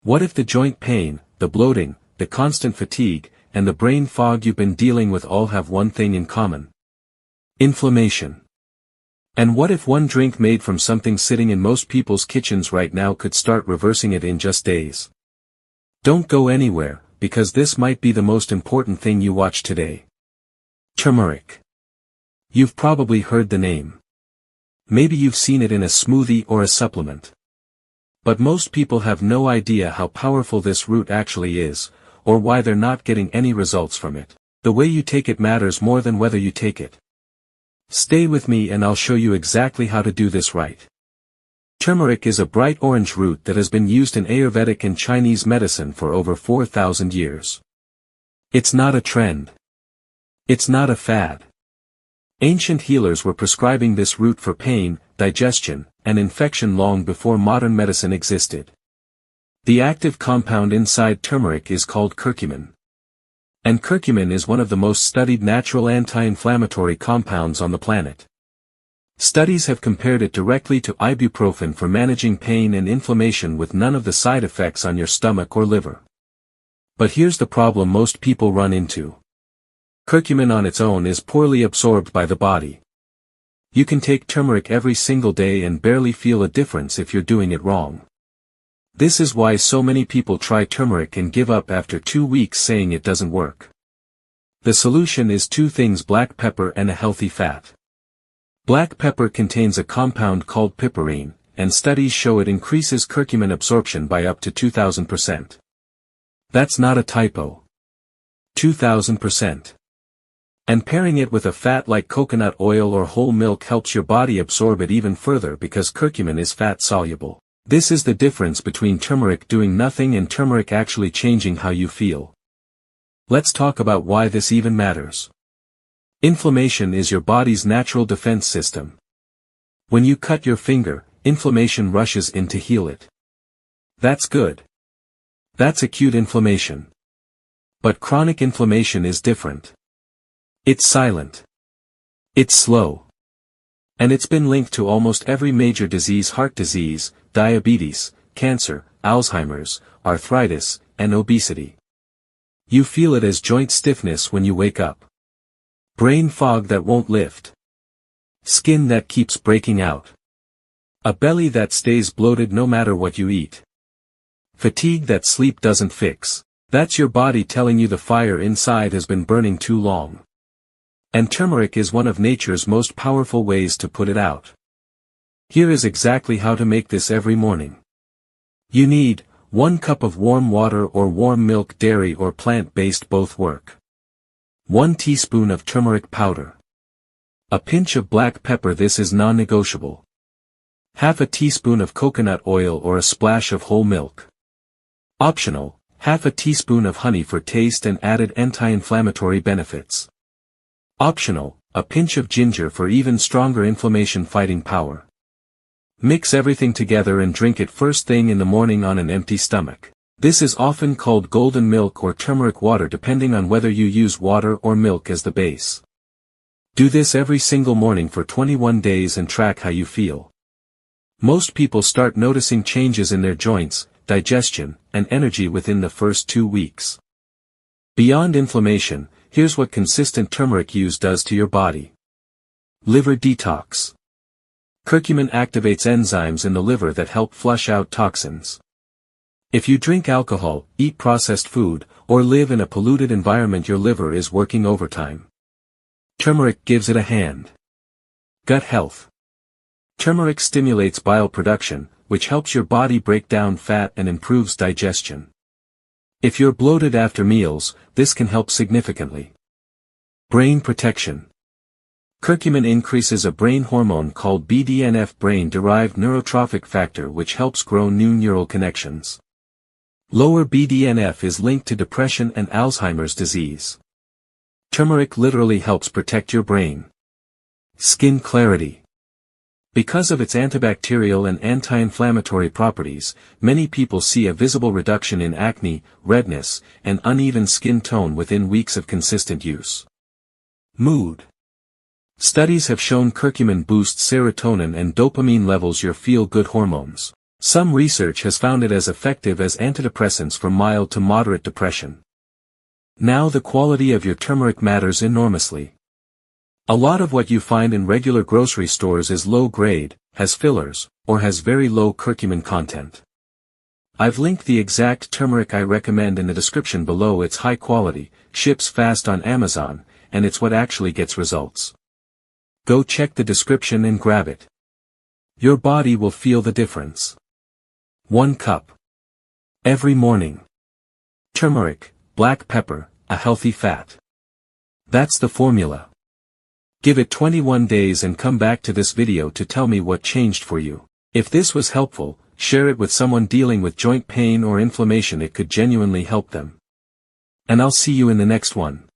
What if the joint pain, the bloating, the constant fatigue, and the brain fog you've been dealing with all have one thing in common? Inflammation. And what if one drink made from something sitting in most people's kitchens right now could start reversing it in just days? Don't go anywhere, because this might be the most important thing you watch today. Turmeric. You've probably heard the name. Maybe you've seen it in a smoothie or a supplement. But most people have no idea how powerful this root actually is, or why they're not getting any results from it. The way you take it matters more than whether you take it. Stay with me and I'll show you exactly how to do this right. Turmeric is a bright orange root that has been used in Ayurvedic and Chinese medicine for over 4,000 years. It's not a trend. It's not a fad. Ancient healers were prescribing this root for pain, digestion, and infection long before modern medicine existed. The active compound inside turmeric is called curcumin. And curcumin is one of the most studied natural anti-inflammatory compounds on the planet. Studies have compared it directly to ibuprofen for managing pain and inflammation with none of the side effects on your stomach or liver. But here's the problem most people run into. Curcumin on its own is poorly absorbed by the body. You can take turmeric every single day and barely feel a difference if you're doing it wrong. This is why so many people try turmeric and give up after 2 weeks saying it doesn't work. The solution is 2 things: black pepper and a healthy fat. Black pepper contains a compound called piperine, and studies show it increases curcumin absorption by up to 2,000%. That's not a typo. 2,000%. And pairing it with a fat like coconut oil or whole milk helps your body absorb it even further because curcumin is fat soluble. This is the difference between turmeric doing nothing and turmeric actually changing how you feel. Let's talk about why this even matters. Inflammation is your body's natural defense system. When you cut your finger, inflammation rushes in to heal it. That's good. That's acute inflammation. But chronic inflammation is different. It's silent. It's slow. And it's been linked to almost every major disease: heart disease, diabetes, cancer, Alzheimer's, arthritis, and obesity. You feel it as joint stiffness when you wake up. Brain fog that won't lift. Skin that keeps breaking out. A belly that stays bloated no matter what you eat. Fatigue that sleep doesn't fix. That's your body telling you the fire inside has been burning too long. And turmeric is one of nature's most powerful ways to put it out. Here is exactly how to make this every morning. You need 1 cup of warm water or warm milk. Dairy or plant-based both work. 1 teaspoon of turmeric powder. A pinch of black pepper. This is non-negotiable. Half a teaspoon of coconut oil or a splash of whole milk. Optional, half a teaspoon of honey for taste and added anti-inflammatory benefits. Optional, a pinch of ginger for even stronger inflammation-fighting power. Mix everything together and drink it first thing in the morning on an empty stomach. This is often called golden milk or turmeric water depending on whether you use water or milk as the base. Do this every single morning for 21 days and track how you feel. Most people start noticing changes in their joints, digestion, and energy within the first 2 weeks. Beyond inflammation, here's what consistent turmeric use does to your body. Liver detox. Curcumin activates enzymes in the liver that help flush out toxins. If you drink alcohol, eat processed food, or live in a polluted environment, your liver is working overtime. Turmeric gives it a hand. Gut health. Turmeric stimulates bile production, which helps your body break down fat and improves digestion. If you're bloated after meals, this can help significantly. Brain protection. Curcumin increases a brain hormone called BDNF, brain-derived neurotrophic factor, which helps grow new neural connections. Lower BDNF is linked to depression and Alzheimer's disease. Turmeric literally helps protect your brain. Skin clarity. Because of its antibacterial and anti-inflammatory properties, many people see a visible reduction in acne, redness, and uneven skin tone within weeks of consistent use. Mood. Studies have shown curcumin boosts serotonin and dopamine levels, your feel-good hormones. Some research has found it as effective as antidepressants for mild to moderate depression. Now the quality of your turmeric matters enormously. A lot of what you find in regular grocery stores is low grade, has fillers, or has very low curcumin content. I've linked the exact turmeric I recommend in the description below. It's high quality, ships fast on Amazon, and it's what actually gets results. Go check the description and grab it. Your body will feel the difference. 1 cup. Every morning. Turmeric, black pepper, a healthy fat. That's the formula. Give it 21 days and come back to this video to tell me what changed for you. If this was helpful, share it with someone dealing with joint pain or inflammation. It could genuinely help them. And I'll see you in the next one.